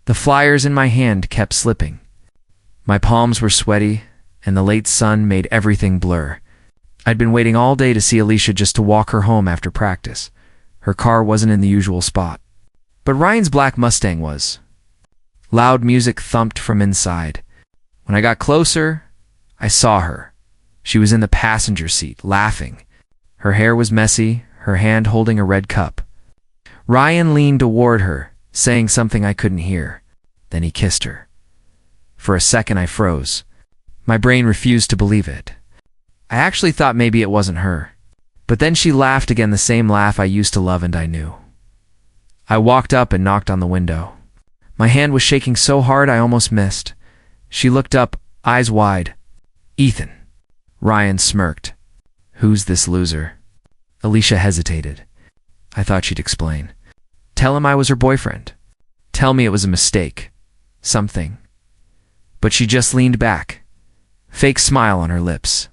The flyers in my hand kept slipping. My palms were sweaty, and the late sun made everything blur. I'd been waiting all day to see Alicia just to walk her home after practice. Her car wasn't in the usual spot, but Ryan's black Mustang was. Loud music thumped from inside. When I got closer, I saw her. She was in the passenger seat, laughing. Her hair was messy, her hand holding a red cup. Ryan leaned toward her, saying something I couldn't hear. Then he kissed her. For a second, I froze. My brain refused to believe it. I actually thought maybe it wasn't her. But then she laughed again, the same laugh I used to love, and I knew. I walked up and knocked on the window. My hand was shaking so hard I almost missed. She looked up, eyes wide. "Ethan." Ryan smirked. "Who's this loser?" Alicia hesitated. I thought she'd explain. Tell him I was her boyfriend. Tell me it was a mistake. Something. But she just leaned back. Fake smile on her lips.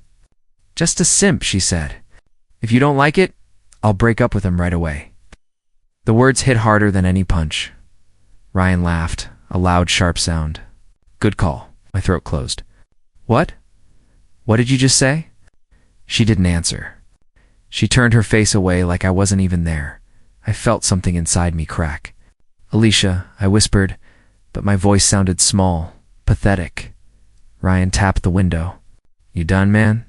"Just a simp," she said. "If you don't like it, I'll break up with him right away." The words hit harder than any punch. Ryan laughed, a loud, sharp sound. "Good call." My throat closed. "What? What did you just say?" She didn't answer. She turned her face away like I wasn't even there. I felt something inside me crack. "Alicia," I whispered, but my voice sounded small, pathetic. Ryan tapped the window. "You done, man?"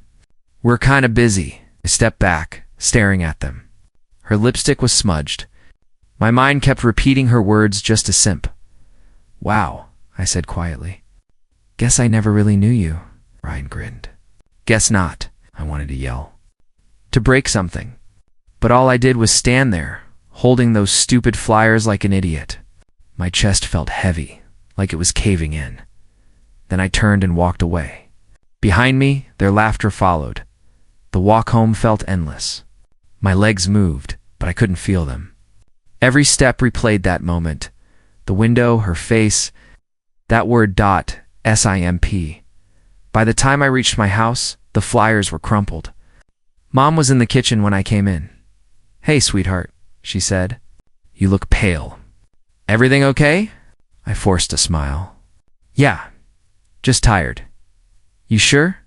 "We're kinda busy." I stepped back, staring at them. Her lipstick was smudged. My mind kept repeating her words, "just a simp." "Wow," I said quietly. "Guess I never really knew you." Ryan grinned. "Guess not," I wanted to yell. To break something. But all I did was stand there, holding those stupid flyers like an idiot. My chest felt heavy, like it was caving in. Then I turned and walked away. Behind me, their laughter followed. The walk home felt endless. My legs moved, but I couldn't feel them. Every step replayed that moment. The window, her face, that word SIMP. By the time I reached my house, the flyers were crumpled. Mom was in the kitchen when I came in. "Hey, sweetheart," she said. "You look pale. Everything okay?" I forced a smile. "Yeah, just tired." "You sure?"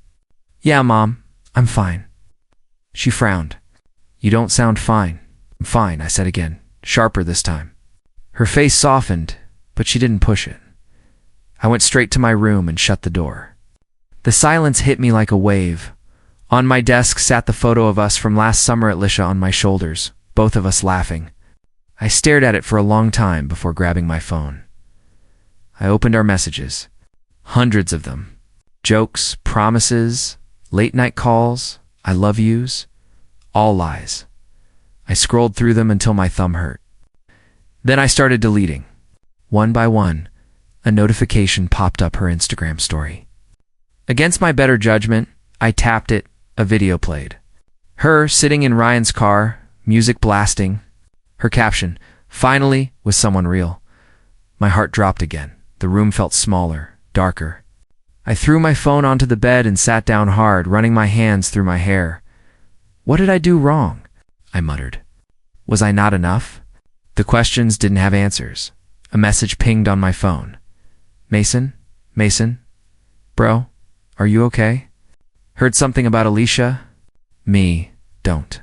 "Yeah, Mom, I'm fine." She frowned. "You don't sound fine." "I'm fine," I said again, sharper this time. Her face softened, but she didn't push it. I went straight to my room and shut the door. The silence hit me like a wave. On my desk sat the photo of us from last summer at Lisha on my shoulders, both of us laughing. I stared at it for a long time before grabbing my phone. I opened our messages. Hundreds of them. Jokes, promises, late-night calls, I love yous, all lies. I scrolled through them until my thumb hurt. Then I started deleting. One by one, a notification popped up her Instagram story. Against my better judgment, I tapped it, a video played. Her sitting in Ryan's car, music blasting. Her caption, "Finally, with someone real." My heart dropped again. The room felt smaller, darker. I threw my phone onto the bed and sat down hard, running my hands through my hair. What did I do wrong? I muttered. Was I not enough? The questions didn't have answers. A message pinged on my phone. "Mason? Mason? Bro, are you okay? Heard something about Alicia?" "Me, don't."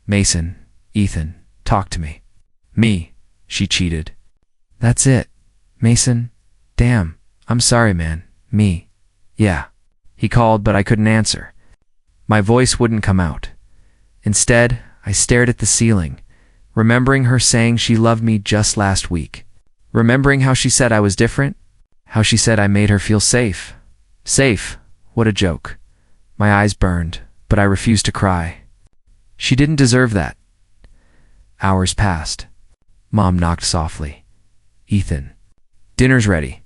"Mason, Ethan, talk to me." "Me," she cheated. "That's it. Mason, damn, I'm sorry, man. Me. Yeah." He called, but I couldn't answer. My voice wouldn't come out. Instead, I stared at the ceiling, remembering her saying she loved me just last week. Remembering how she said I was different, how she said I made her feel safe. Safe, what a joke. My eyes burned, but I refused to cry. She didn't deserve that. Hours passed. Mom knocked softly. "Ethan, dinner's ready."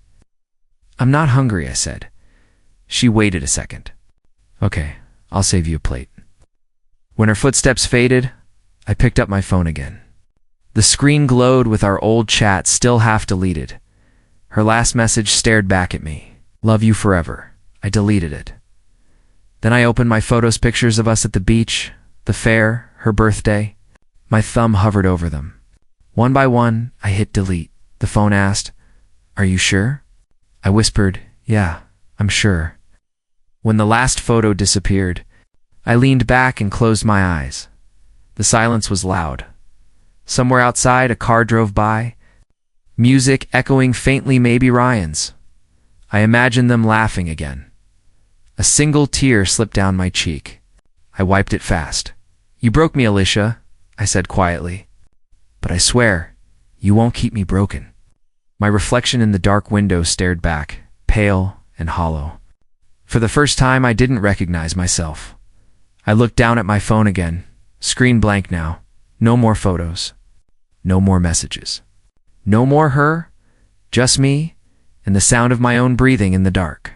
"I'm not hungry," I said. She waited a second. "Okay, I'll save you a plate." When her footsteps faded, I picked up my phone again. The screen glowed with our old chat still half deleted. Her last message stared back at me. "Love you forever." I deleted it. Then I opened my photos, pictures of us at the beach, the fair, her birthday. My thumb hovered over them. One by one, I hit delete. The phone asked, Are you sure? I whispered, yeah, I'm sure. When the last photo disappeared, I leaned back and closed my eyes. The silence was loud. Somewhere outside, a car drove by, music echoing faintly, maybe Ryan's. I imagined them laughing again. A single tear slipped down my cheek. I wiped it fast. You broke me, Alicia, I said quietly. But I swear, you won't keep me broken. My reflection in the dark window stared back, pale and hollow. For the first time, I didn't recognize myself. I looked down at my phone again, screen blank now. No more photos. No more messages. No more her, just me, and the sound of my own breathing in the dark.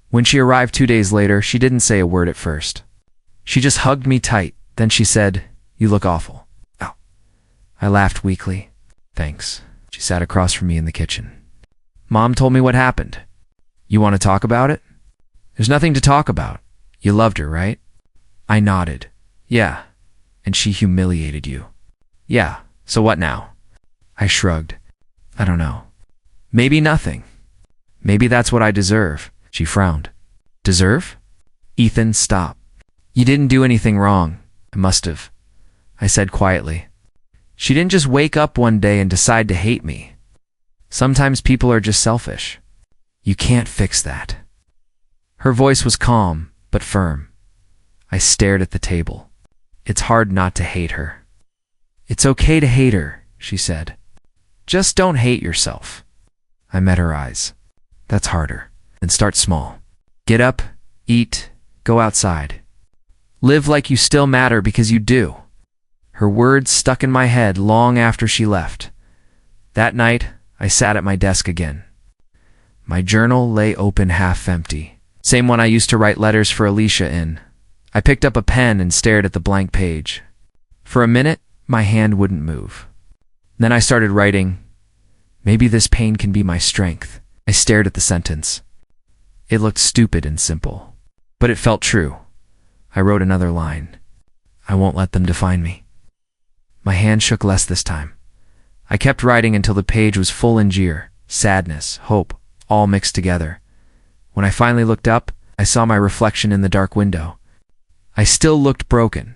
When she arrived 2 days later, she didn't say a word at first. She just hugged me tight, then she said, "You look awful." Ow. I laughed weakly. Thanks. She sat across from me in the kitchen. Mom told me what happened. You want to talk about it? There's nothing to talk about. You loved her, right? I nodded. Yeah. And she humiliated you. Yeah. So what now? I shrugged. I don't know. Maybe nothing. Maybe that's what I deserve. She frowned. Deserve? Ethan, stop. You didn't do anything wrong. I must have. I said quietly. She didn't just wake up one day and decide to hate me. Sometimes people are just selfish. You can't fix that. Her voice was calm, but firm. I stared at the table. It's hard not to hate her. It's okay to hate her, she said. Just don't hate yourself. I met her eyes. That's harder. Then start small. Get up, eat, go outside. Live like you still matter because you do. Her words stuck in my head long after she left. That night, I sat at my desk again. My journal lay open, half empty. Same one I used to write letters for Alicia in. I picked up a pen and stared at the blank page. For a minute, my hand wouldn't move. Then I started writing, "Maybe this pain can be my strength." I stared at the sentence. It looked stupid and simple, but it felt true. I wrote another line. I won't let them define me. My hand shook less this time. I kept writing until the page was full in jeer, sadness, hope, all mixed together. When I finally looked up, I saw my reflection in the dark window. I still looked broken,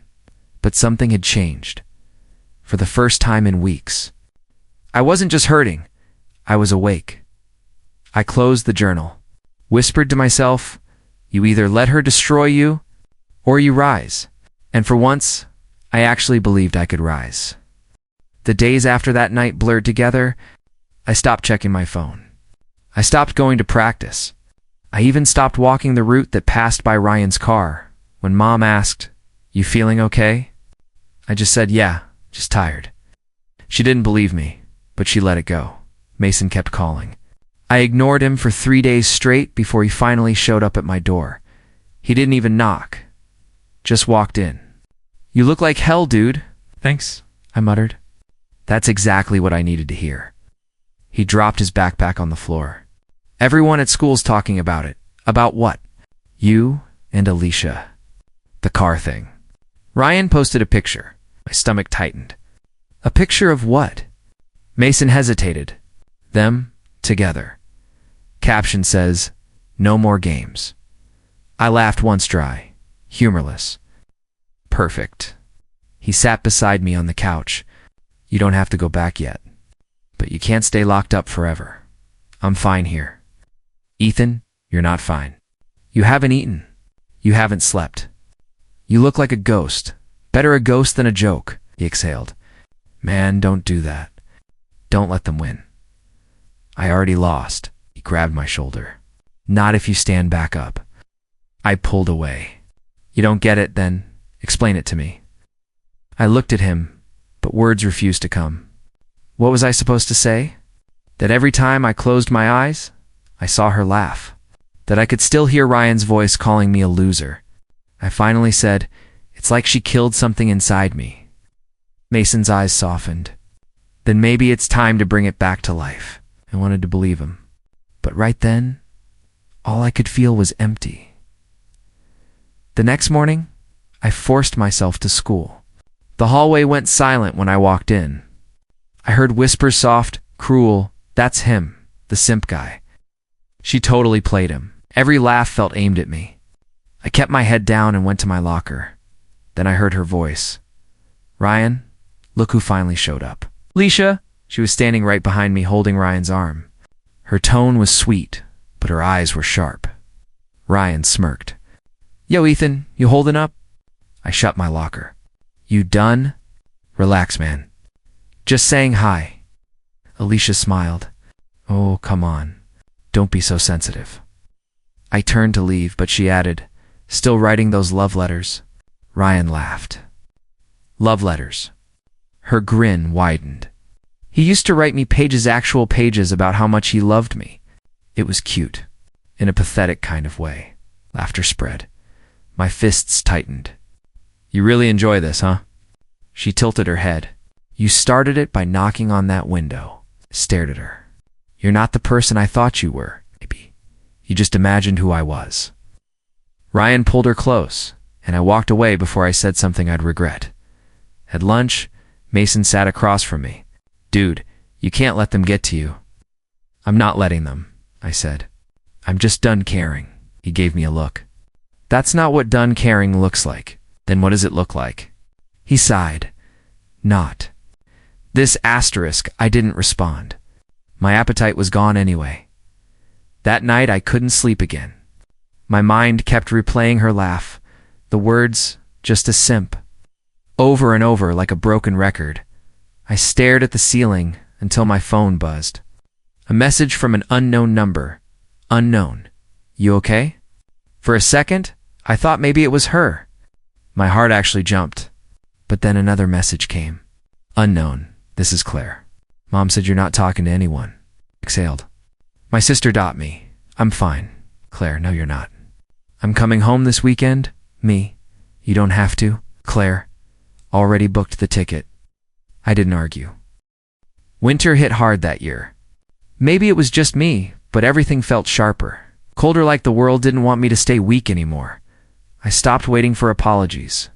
but something had changed. For the first time in weeks. I wasn't just hurting, I was awake. I closed the journal, whispered to myself, you either let her destroy you, or you rise. And for once, I actually believed I could rise. The days after that night blurred together. I stopped checking my phone. I stopped going to practice. I even stopped walking the route that passed by Ryan's car. When Mom asked, "You feeling okay?" I just said, "Yeah, just tired." She didn't believe me, but she let it go. Mason kept calling. I ignored him for 3 days straight before he finally showed up at my door. He didn't even knock. Just walked in. "You look like hell, dude." "Thanks," I muttered. That's exactly what I needed to hear. He dropped his backpack on the floor. "Everyone at school's talking about it." "About what?" "You and Alicia. The car thing." Ryan posted a picture. My stomach tightened. A picture of what? Mason hesitated. Them together. Caption says, "No more games." I laughed once dry, humorless. Perfect. He sat beside me on the couch. "You don't have to go back yet. But you can't stay locked up forever. I'm fine here." "Ethan, you're not fine. You haven't eaten. You haven't slept. You look like a ghost. Better a ghost than a joke," he exhaled. "Man, don't do that. Don't let them win." "I already lost." He grabbed my shoulder. "Not if you stand back up." I pulled away. "You don't get it, then explain it to me." I looked at him, but words refused to come. What was I supposed to say? That every time I closed my eyes, I saw her laugh. That I could still hear Ryan's voice calling me a loser. I finally said, "It's like she killed something inside me." Mason's eyes softened. "Then maybe it's time to bring it back to life." I wanted to believe him. But right then, all I could feel was empty. The next morning, I forced myself to school. The hallway went silent when I walked in. I heard whispers soft, cruel, "That's him." the simp guy. She totally played him. Every laugh felt aimed at me. I kept my head down and went to my locker. Then I heard her voice. Ryan, look who finally showed up. Alicia! She was standing right behind me holding Ryan's arm. Her tone was sweet, but her eyes were sharp. Ryan smirked. Yo, Ethan, you holding up? I shut my locker. You done? Relax, man. Just saying hi. Alicia smiled. Oh, come on. Don't be so sensitive. I turned to leave, but she added, still writing those love letters? Ryan laughed. Love letters. Her grin widened. He used to write me actual pages about how much he loved me. It was cute, in a pathetic kind of way. Laughter spread. My fists tightened. You really enjoy this, huh? She tilted her head. You started it by knocking on that window. Stared at her. You're not the person I thought you were, maybe. You just imagined who I was. Ryan pulled her close, and I walked away before I said something I'd regret. At lunch, Mason sat across from me. Dude, you can't let them get to you. I'm not letting them, I said. I'm just done caring. He gave me a look. That's not what done caring looks like. Then what does it look like? He sighed. Not. This asterisk, I didn't respond. My appetite was gone anyway. That night I couldn't sleep again. My mind kept replaying her laugh, the words, just a simp. Over and over like a broken record. I stared at the ceiling until my phone buzzed. A message from an unknown number. Unknown. You okay? For a second, I thought maybe it was her. My heart actually jumped. But then another message came. Unknown. This is Claire. Mom said you're not talking to anyone. Exhaled. My sister dot me. I'm fine. Claire, no you're not. I'm coming home this weekend. Me. You don't have to. Claire. Already booked the ticket. I didn't argue. Winter hit hard that year. Maybe it was just me, but everything felt sharper. Colder, like the world didn't want me to stay weak anymore. I stopped waiting for apologies.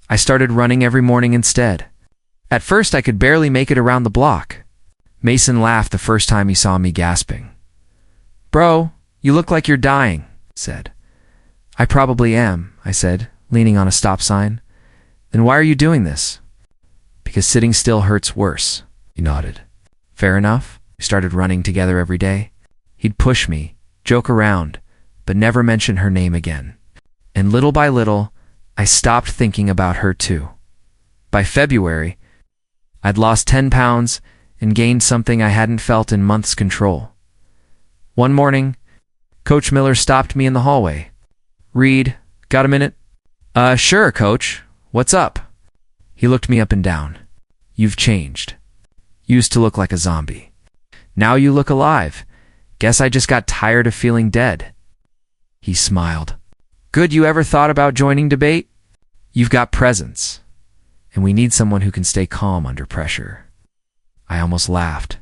I started running every morning instead. At first I could barely make it around the block. Mason laughed the first time he saw me gasping. Bro, you look like you're dying, said. I probably am, I said, leaning on a stop sign. Then why are you doing this? Because sitting still hurts worse, he nodded. Fair enough. We started running together every day. He'd push me, joke around, but never mention her name again. And little by little, I stopped thinking about her too. By February, I'd lost 10 pounds and gained something I hadn't felt in months control. One morning, Coach Miller stopped me in the hallway. Reed, got a minute? Sure, Coach. What's up? He looked me up and down. You've changed. Used to look like a zombie. Now you look alive. Guess I just got tired of feeling dead. He smiled. Good, you ever thought about joining debate? You've got presence. And we need someone who can stay calm under pressure. I almost laughed.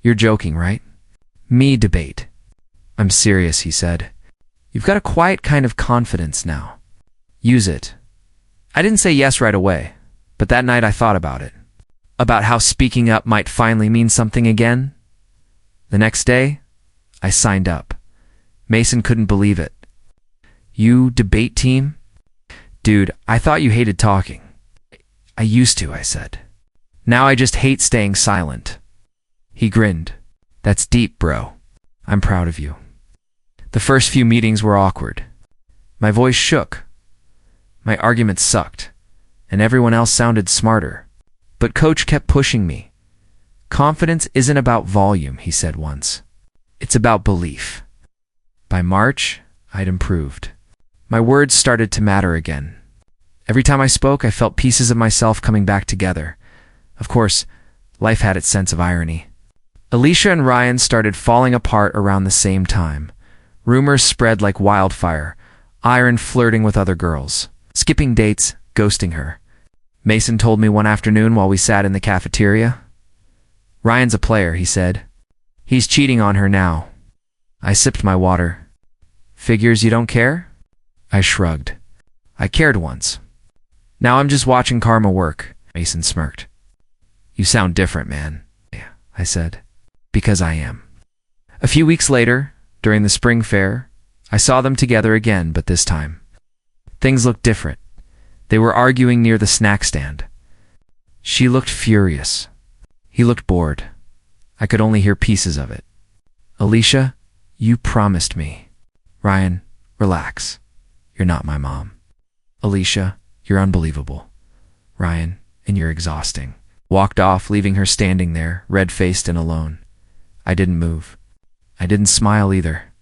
You're joking, right? Me debate. I'm serious, he said. You've got a quiet kind of confidence now. Use it. I didn't say yes right away, but that night I thought about it. About how speaking up might finally mean something again. The next day, I signed up. Mason couldn't believe it. You debate team? Dude, I thought you hated talking. I used to, I said. Now I just hate staying silent. He grinned. That's deep, bro. I'm proud of you. The first few meetings were awkward. My voice shook. My arguments sucked, and everyone else sounded smarter. But Coach kept pushing me. Confidence isn't about volume, he said once. It's about belief. By March, I'd improved. My words started to matter again. Every time I spoke, I felt pieces of myself coming back together. Of course, life had its sense of irony. Alicia and Ryan started falling apart around the same time. Rumors spread like wildfire. Iron flirting with other girls. Skipping dates, ghosting her. Mason told me one afternoon while we sat in the cafeteria. Ryan's a player, he said. He's cheating on her now. I sipped my water. Figures you don't care? I shrugged. I cared once. Now I'm just watching karma work, Mason smirked. You sound different, man. Yeah, I said. Because I am. A few weeks later, during the spring fair, I saw them together again, but this time things looked different. They were arguing near the snack stand. She looked furious. He looked bored. I could only hear pieces of it. Alicia, you promised me. Ryan, relax. You're not my mom. Alicia, you're unbelievable. Ryan, and you're exhausting. Walked off, leaving her standing there, red-faced and alone. I didn't move. I didn't smile either.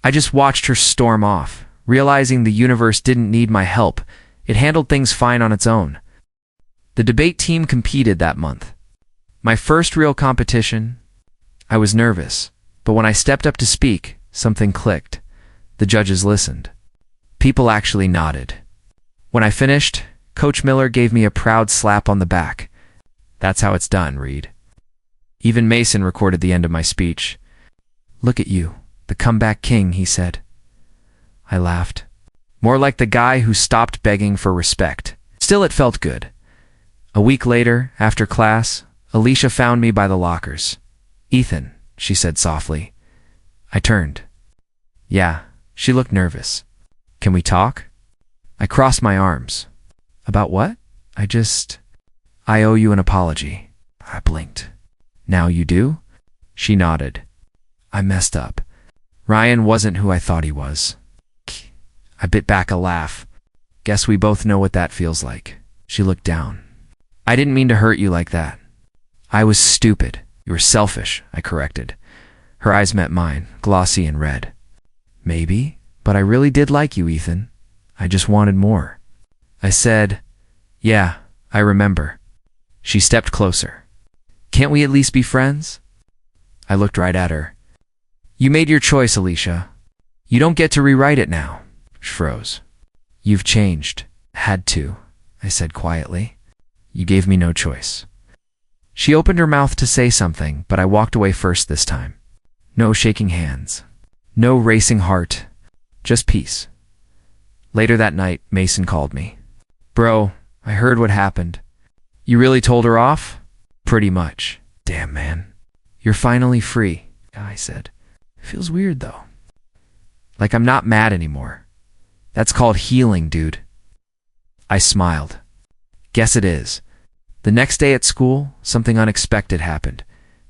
I just watched her storm off, realizing the universe didn't need my help. It handled things fine on its own. The debate team competed that month. My first real competition. I was nervous, but when I stepped up to speak, something clicked. The judges listened. People actually nodded. When I finished, Coach Miller gave me a proud slap on the back. That's how it's done, Reed. Even Mason recorded the end of my speech. Look at you, the comeback king, he said. I laughed. More like the guy who stopped begging for respect. Still, it felt good. A week later, after class, Alicia found me by the lockers. Ethan, she said softly. I turned. Yeah, she looked nervous. Can we talk? I crossed my arms. About what? I owe you an apology. I blinked. Now you do? She nodded. I messed up. Ryan wasn't who I thought he was. I bit back a laugh. Guess we both know what that feels like. She looked down. I didn't mean to hurt you like that. I was stupid. You were selfish, I corrected. Her eyes met mine, glossy and red. Maybe, but I really did like you, Ethan. I just wanted more. I said, yeah, I remember. She stepped closer. Can't we at least be friends? I looked right at her. You made your choice, Alicia. You don't get to rewrite it now. She froze. You've changed. Had to, I said quietly. You gave me no choice. She opened her mouth to say something, but I walked away first this time. No shaking hands. No racing heart. Just peace. Later that night, Mason called me. Bro, I heard what happened. You really told her off? Pretty much. Damn, man. You're finally free, I said. Feels weird, though. Like I'm not mad anymore. That's called healing, dude. I smiled. Guess it is. The next day at school, something unexpected happened.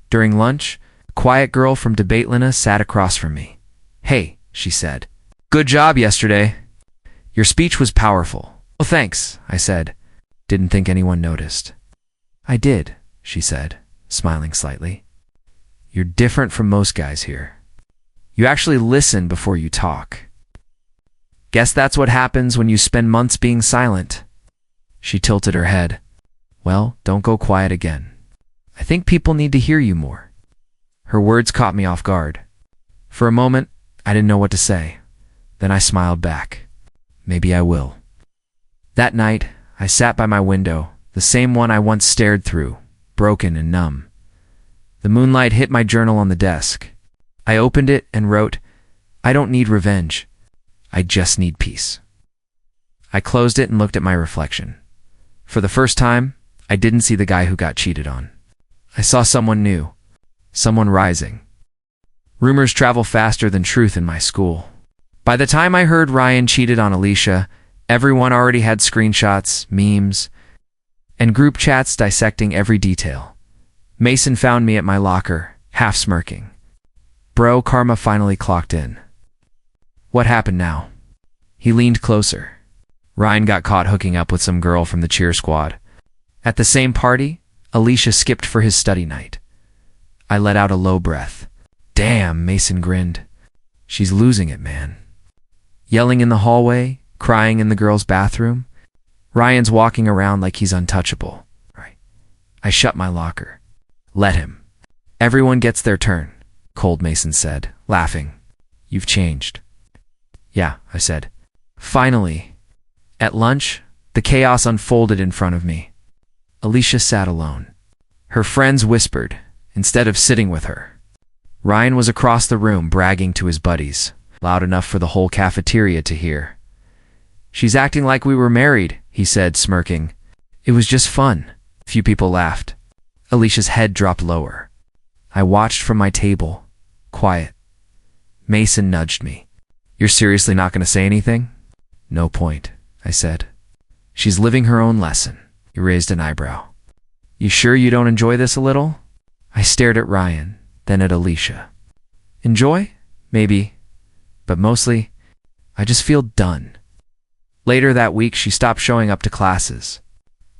During lunch, a quiet girl from Debatelina sat across from me. Hey, she said. Good job yesterday. Your speech was powerful. Oh, thanks, I said. Didn't think anyone noticed. I did, she said, smiling slightly. You're different from most guys here. You actually listen before you talk. Guess that's what happens when you spend months being silent. She tilted her head. Well, don't go quiet again. I think people need to hear you more. Her words caught me off guard. For a moment, I didn't know what to say. Then I smiled back. Maybe I will. That night, I sat by my window, the same one I once stared through, broken and numb. The moonlight hit my journal on the desk. I opened it and wrote, I don't need revenge. I just need peace. I closed it and looked at my reflection. For the first time, I didn't see the guy who got cheated on. I saw someone new, someone rising. Rumors travel faster than truth in my school. By the time I heard Ryan cheated on Alicia, everyone already had screenshots, memes, and group chats dissecting every detail. Mason found me at my locker, half smirking. Bro, karma finally clocked in. What happened now? He leaned closer. Ryan got caught hooking up with some girl from the cheer squad. At the same party, Alicia skipped for his study night. I let out a low breath. Damn, Mason grinned. She's losing it, man. Yelling in the hallway, crying in the girl's bathroom. Ryan's walking around like he's untouchable. Right. I shut my locker. Let him. Everyone gets their turn, Cold Mason said, laughing. You've changed. Yeah, I said. Finally. At lunch, the chaos unfolded in front of me. Alicia sat alone. Her friends whispered, instead of sitting with her. Ryan was across the room bragging to his buddies, loud enough for the whole cafeteria to hear. She's acting like we were married, he said, smirking. It was just fun. Few people laughed. Alicia's head dropped lower. I watched from my table, Quiet. Mason nudged me. You're seriously not going to say anything? No point, I said. She's living her own lesson. He raised an eyebrow. You sure you don't enjoy this a little? I stared at Ryan, then at Alicia. Enjoy? Maybe. But mostly, I just feel done. Later that week, she stopped showing up to classes.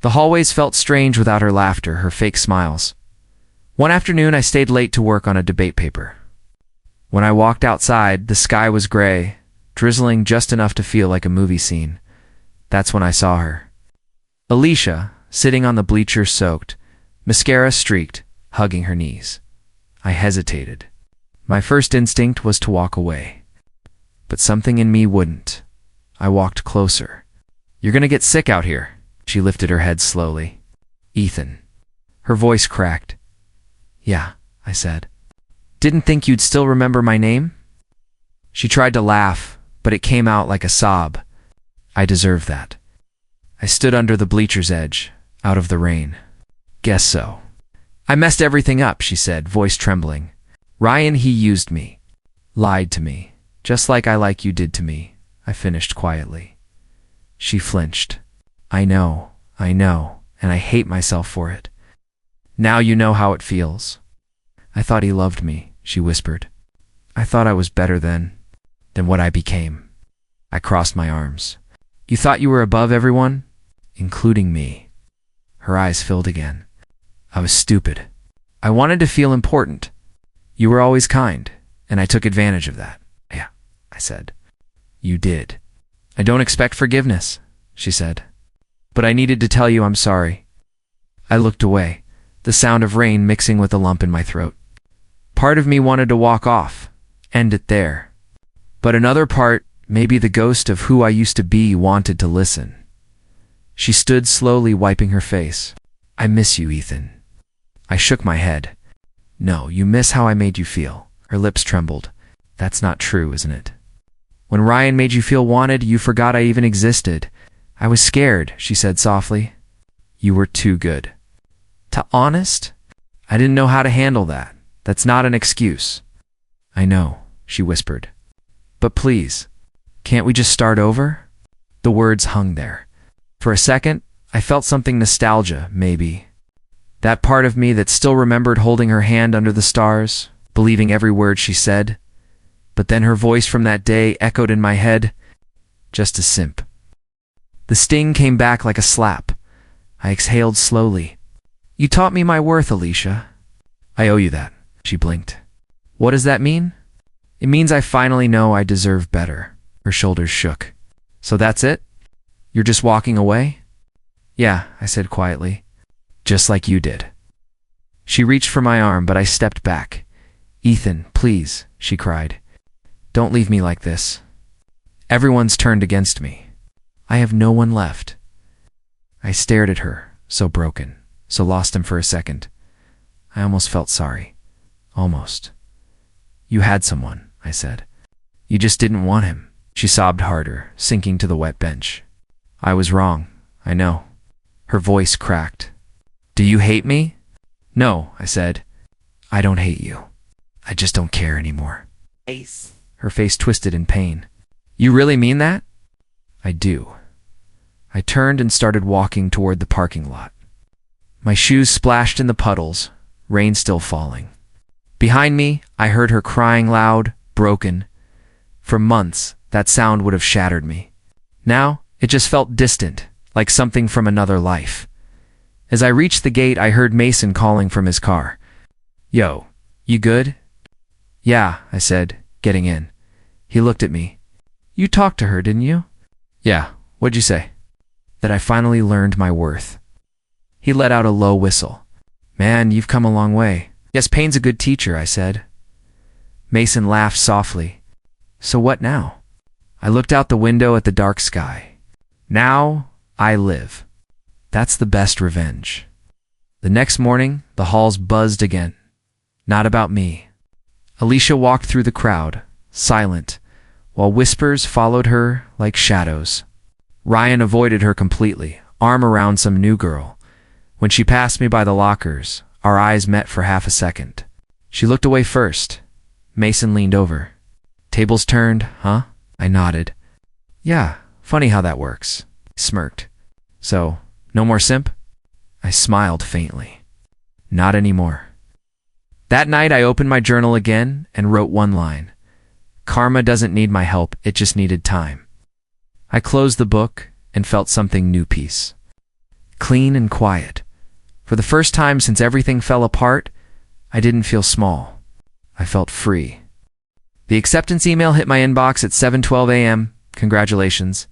The hallways felt strange without her laughter, her fake smiles. One afternoon, I stayed late to work on a debate paper. When I walked outside, the sky was gray, drizzling just enough to feel like a movie scene. That's when I saw her. Alicia, sitting on the bleachers soaked, mascara streaked, hugging her knees. I hesitated. My first instinct was to walk away. But something in me wouldn't. I walked closer. You're gonna get sick out here. She lifted her head slowly. Ethan. Her voice cracked. Yeah, I said. Didn't think you'd still remember my name? She tried to laugh, but it came out like a sob. I deserve that. I stood under the bleacher's edge, out of the rain. Guess so. I messed everything up, she said, voice trembling. Ryan, he used me. Lied to me. Just like you did to me, I finished quietly. She flinched. I know, and I hate myself for it. Now you know how it feels. I thought he loved me, she whispered. I thought I was better than what I became. I crossed my arms. You thought you were above everyone? Including me. Her eyes filled again. I was stupid. I wanted to feel important. You were always kind, and I took advantage of that. Yeah, I said. You did. I don't expect forgiveness, she said. But I needed to tell you I'm sorry. I looked away, the sound of rain mixing with a lump in my throat. Part of me wanted to walk off, end it there. But another part, maybe the ghost of who I used to be, wanted to listen. She stood slowly, wiping her face. I miss you, Ethan. I shook my head. No, you miss how I made you feel. Her lips trembled. That's not true, isn't it? When Ryan made you feel wanted, you forgot I even existed. I was scared, she said softly. You were too good. To honest? I didn't know how to handle that. That's not an excuse. I know, she whispered. But please, can't we just start over? The words hung there. For a second, I felt something nostalgia, maybe. That part of me that still remembered holding her hand under the stars, believing every word she said. But then her voice from that day echoed in my head, just a simp. The sting came back like a slap. I exhaled slowly. You taught me my worth, Alicia. I owe you that, she blinked. What does that mean? It means I finally know I deserve better. Her shoulders shook. So that's it? You're just walking away? Yeah, I said quietly. Just like you did. She reached for my arm, but I stepped back. Ethan, please, she cried. Don't leave me like this. Everyone's turned against me. I have no one left. I stared at her, so broken, so lost him for a second. I almost felt sorry. Almost. You had someone, I said. You just didn't want him. She sobbed harder, sinking to the wet bench. I was wrong, I know. Her voice cracked. Do you hate me? No, I said. I don't hate you. I just don't care anymore. Ace. Her face twisted in pain. You really mean that? I do. I turned and started walking toward the parking lot. My shoes splashed in the puddles, rain still falling. Behind me, I heard her crying loud, broken. For months, that sound would have shattered me. Now, it just felt distant, like something from another life. As I reached the gate, I heard Mason calling from his car. Yo, you good? Yeah, I said, getting in. He looked at me. You talked to her, didn't you? Yeah, what'd you say? That I finally learned my worth. He let out a low whistle. Man, you've come a long way. Yes, pain's a good teacher, I said. Mason laughed softly. So what now? I looked out the window at the dark sky. Now, I live. That's the best revenge. The next morning, the halls buzzed again. Not about me. Alicia walked through the crowd, silent, while whispers followed her like shadows. Ryan avoided her completely, arm around some new girl. When she passed me by the lockers, our eyes met for half a second. She looked away first, Mason leaned over. Tables turned, huh? I nodded. Yeah, funny how that works. He smirked. So, no more Simp? I smiled faintly. Not anymore. That night I opened my journal again and wrote one line. Karma doesn't need my help, it just needed time. I closed the book and felt something new peace. Clean and quiet. For the first time since everything fell apart, I didn't feel small. I felt free. The acceptance email hit my inbox at 7:12 a.m. Congratulations.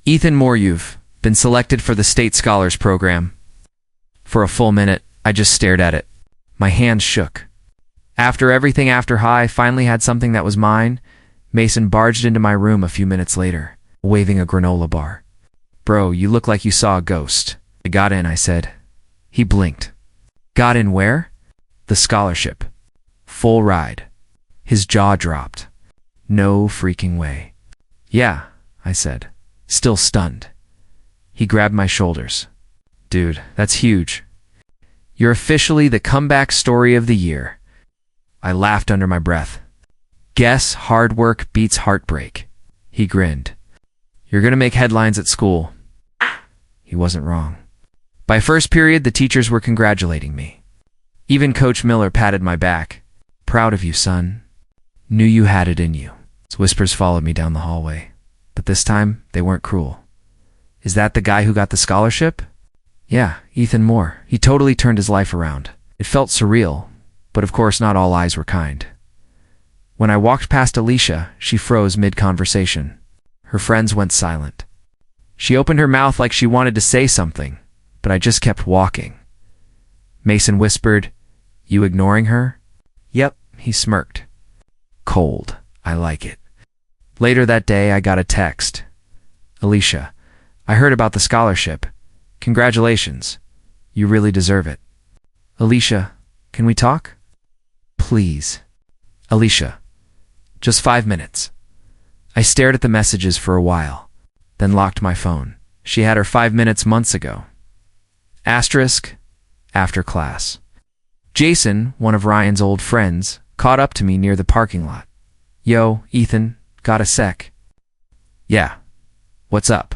Ethan Moore, you've been selected for the State Scholars Program. For a full minute, I just stared at it. My hands shook. After everything after high finally had something that was mine, Mason barged into my room a few minutes later, waving a granola bar. Bro, you look like you saw a ghost. I got in, I said. He blinked. Got in where? The scholarship. Full ride. His jaw dropped. No freaking way. Yeah, I said, still stunned. He grabbed my shoulders. Dude, that's huge. You're officially the comeback story of the year. I laughed under my breath. Guess hard work beats heartbreak. He grinned. You're gonna make headlines at school. He wasn't wrong. By first period, the teachers were congratulating me. Even Coach Miller patted my back. Proud of you, son. Knew you had it in you. His whispers followed me down the hallway. But this time, they weren't cruel. Is that the guy who got the scholarship? Yeah, Ethan Moore. He totally turned his life around. It felt surreal, but of course not all eyes were kind. When I walked past Alicia, she froze mid-conversation. Her friends went silent. She opened her mouth like she wanted to say something, but I just kept walking. Mason whispered, You ignoring her? Yep, he smirked. Cold. I like it. Later that day, I got a text. Alicia, I heard about the scholarship. Congratulations. You really deserve it. Alicia, can we talk? Please. Alicia, just 5 minutes. I stared at the messages for a while, then locked my phone. She had her 5 minutes months ago. Asterisk, after class. Jason, one of Ryan's old friends, caught up to me near the parking lot. Yo, Ethan, got a sec? Yeah. What's up?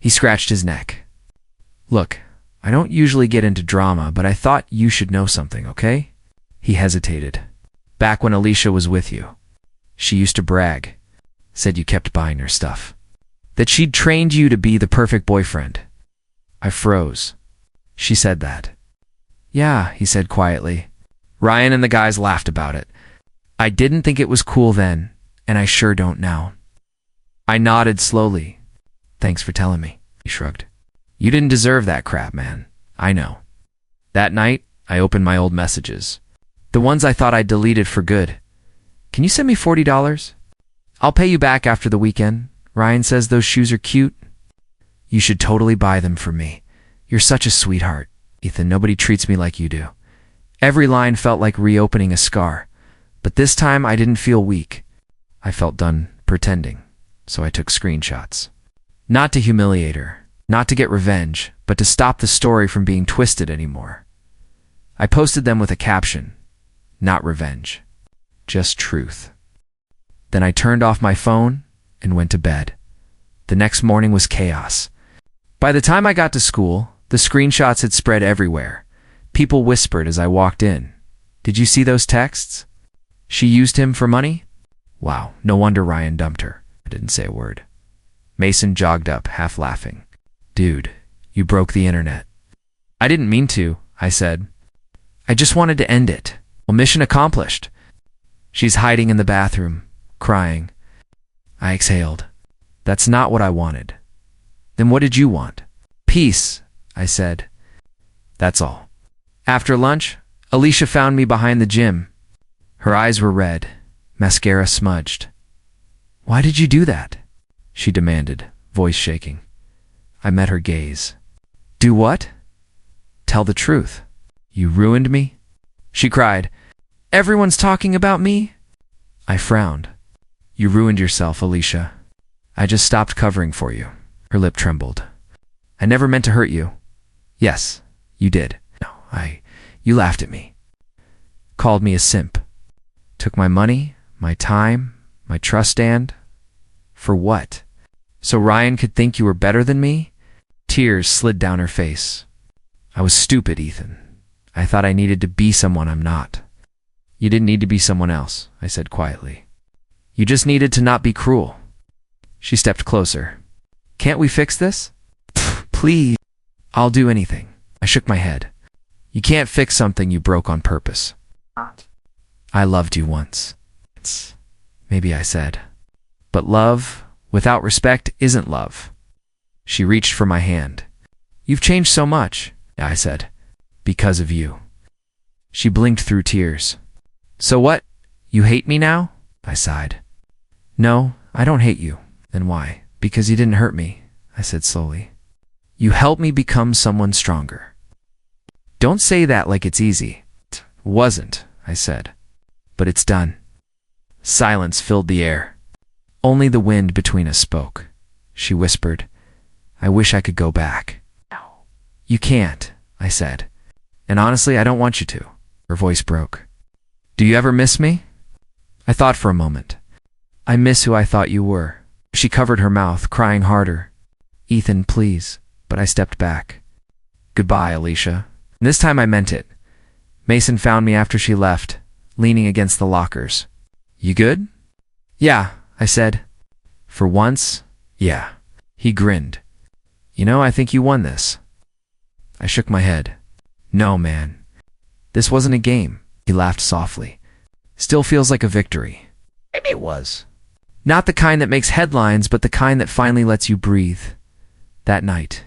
He scratched his neck. Look, I don't usually get into drama, but I thought you should know something, okay? He hesitated. Back when Alicia was with you, she used to brag. Said you kept buying her stuff. That she'd trained you to be the perfect boyfriend. I froze. She said that. Yeah, he said quietly. Ryan and the guys laughed about it. I didn't think it was cool then, and I sure don't now. I nodded slowly. Thanks for telling me, he shrugged. You didn't deserve that crap, man. I know. That night, I opened my old messages. The ones I thought I'd deleted for good. Can you send me $40? I'll pay you back after the weekend. Ryan says those shoes are cute. You should totally buy them for me. You're such a sweetheart, Ethan. Nobody treats me like you do. Every line felt like reopening a scar. But this time I didn't feel weak. I felt done pretending, so I took screenshots. Not to humiliate her, not to get revenge, but to stop the story from being twisted anymore. I posted them with a caption, not revenge, just truth. Then I turned off my phone and went to bed. The next morning was chaos. By the time I got to school, the screenshots had spread everywhere. People whispered as I walked in. Did you see those texts? She used him for money? Wow, no wonder Ryan dumped her. I didn't say a word. Mason jogged up, half laughing. Dude, you broke the internet. I didn't mean to, I said. I just wanted to end it. Well, mission accomplished. She's hiding in the bathroom, crying. I exhaled. That's not what I wanted. Then what did you want? Peace, I said. That's all. After lunch, Alicia found me behind the gym. Her eyes were red, mascara smudged. Why did you do that? She demanded, voice shaking. I met her gaze. Do what? Tell the truth. You ruined me? She cried. Everyone's talking about me? I frowned. You ruined yourself, Alicia. I just stopped covering for you. Her lip trembled. I never meant to hurt you. Yes, you did. No, you laughed at me. Called me a simp. Took my money, my time, my trust, and for what? So Ryan could think you were better than me? Tears slid down her face. I was stupid, Ethan. I thought I needed to be someone I'm not. You didn't need to be someone else, I said quietly. You just needed to not be cruel. She stepped closer. Can't we fix this? Please. I'll do anything. I shook my head. You can't fix something you broke on purpose. I loved you once. Maybe I said. But love without respect isn't love. She reached for my hand. You've changed so much, I said. Because of you. She blinked through tears. So what? You hate me now? I sighed. No, I don't hate you. Then why? Because you didn't hurt me, I said slowly. You helped me become someone stronger. Don't say that like it's easy. It wasn't, I said. But it's done. Silence filled the air. Only the wind between us spoke. She whispered, I wish I could go back. No. You can't, I said. And honestly, I don't want you to. Her voice broke. Do you ever miss me? I thought for a moment. I miss who I thought you were. She covered her mouth, crying harder. Ethan, please. But I stepped back. Goodbye, Alicia. And this time I meant it. Mason found me after she left, leaning against the lockers. You good? Yeah, I said. For once, yeah. He grinned. You know, I think you won this. I shook my head. No, man. This wasn't a game. He laughed softly. Still feels like a victory. Maybe it was. Not the kind that makes headlines, but the kind that finally lets you breathe. That night,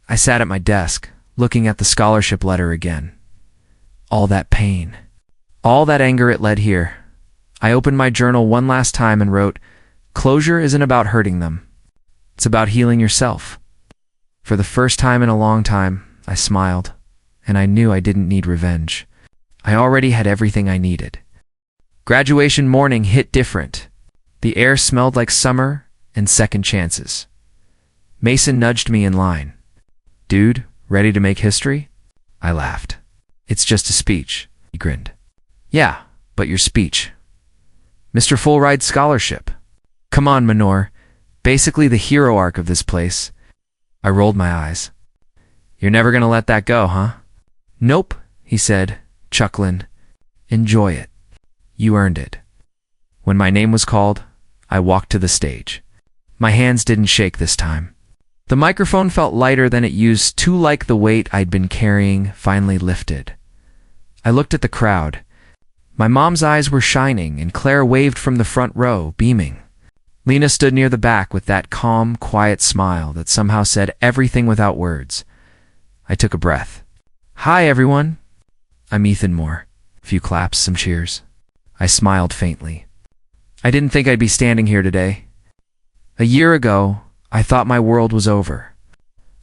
I sat at my desk, looking at the scholarship letter again. All that pain. All that anger it led here. I opened my journal one last time and wrote, Closure isn't about hurting them. It's about healing yourself. For the first time in a long time, I smiled, and I knew I didn't need revenge. I already had everything I needed. Graduation morning hit different. The air smelled like summer and second chances. Mason nudged me in line. Dude, ready to make history? I laughed. It's just a speech, he grinned. Yeah, but your speech. Mr. Full Ride Scholarship. Come on, Manor. Basically the hero arc of this place. I rolled my eyes. You're never gonna let that go, huh? Nope, he said, chuckling. Enjoy it. You earned it. When my name was called, I walked to the stage. My hands didn't shake this time. The microphone felt lighter than it used to, like the weight I'd been carrying finally lifted. I looked at the crowd. My mom's eyes were shining, and Claire waved from the front row, beaming. Lena stood near the back with that calm, quiet smile that somehow said everything without words. I took a breath. Hi, everyone. I'm Ethan Moore. A few claps, some cheers. I smiled faintly. I didn't think I'd be standing here today. A year ago, I thought my world was over.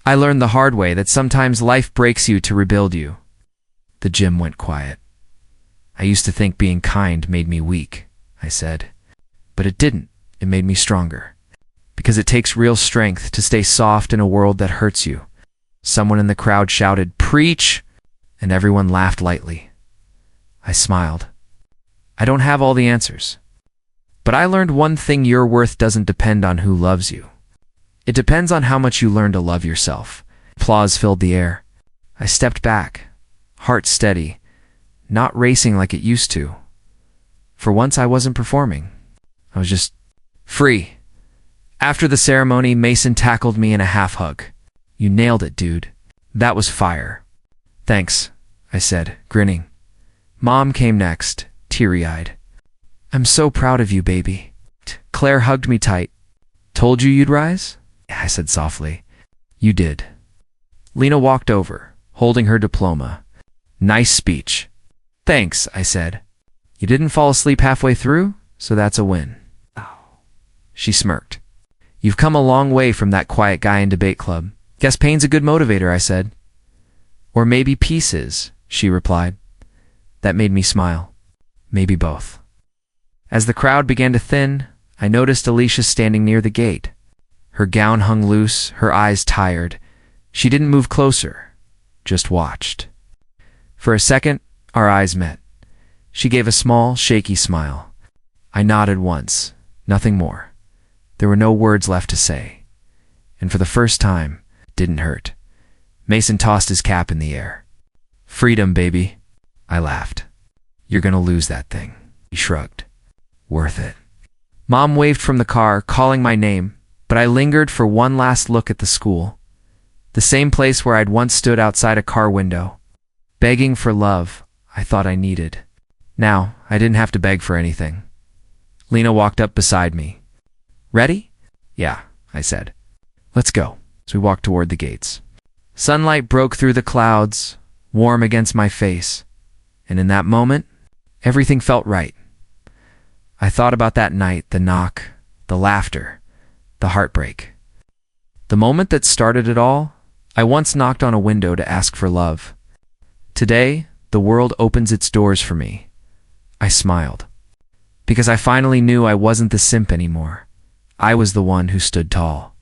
I learned the hard way that sometimes life breaks you to rebuild you. The gym went quiet. I used to think being kind made me weak, I said. But it didn't. It made me stronger. Because it takes real strength to stay soft in a world that hurts you. Someone in the crowd shouted, Preach! And everyone laughed lightly. I smiled. I don't have all the answers. But I learned one thing: your worth doesn't depend on who loves you. It depends on how much you learn to love yourself. Applause filled the air. I stepped back, heart steady, not racing like it used to. For once I wasn't performing. I was just free. After the ceremony, Mason tackled me in a half hug. You nailed it, dude. That was fire. Thanks, I said, grinning. Mom came next, teary-eyed. I'm so proud of you, baby. Claire hugged me tight. Told you you'd rise? I said softly. You did. Lena walked over, holding her diploma. Nice speech. Thanks, I said. You didn't fall asleep halfway through, so that's a win. Oh. She smirked. You've come a long way from that quiet guy in debate club. Guess pain's a good motivator, I said. Or maybe peace is, she replied. That made me smile. Maybe both. As the crowd began to thin, I noticed Alicia standing near the gate. Her gown hung loose, her eyes tired. She didn't move closer, just watched. For a second, our eyes met. She gave a small, shaky smile. I nodded once, nothing more. There were no words left to say. And for the first time, it didn't hurt. Mason tossed his cap in the air. Freedom, baby. I laughed. You're gonna lose that thing. He shrugged. Worth it. Mom waved from the car, calling my name, but I lingered for one last look at the school. The same place where I'd once stood outside a car window, begging for love I thought I needed. Now, I didn't have to beg for anything. Lena walked up beside me. Ready? Yeah, I said. Let's go. As we walked toward the gates. Sunlight broke through the clouds, warm against my face, and in that moment, everything felt right. I thought about that night, the knock, the laughter, the heartbreak. The moment that started it all, I once knocked on a window to ask for love. Today, the world opens its doors for me. I smiled. Because I finally knew I wasn't the simp anymore. I was the one who stood tall.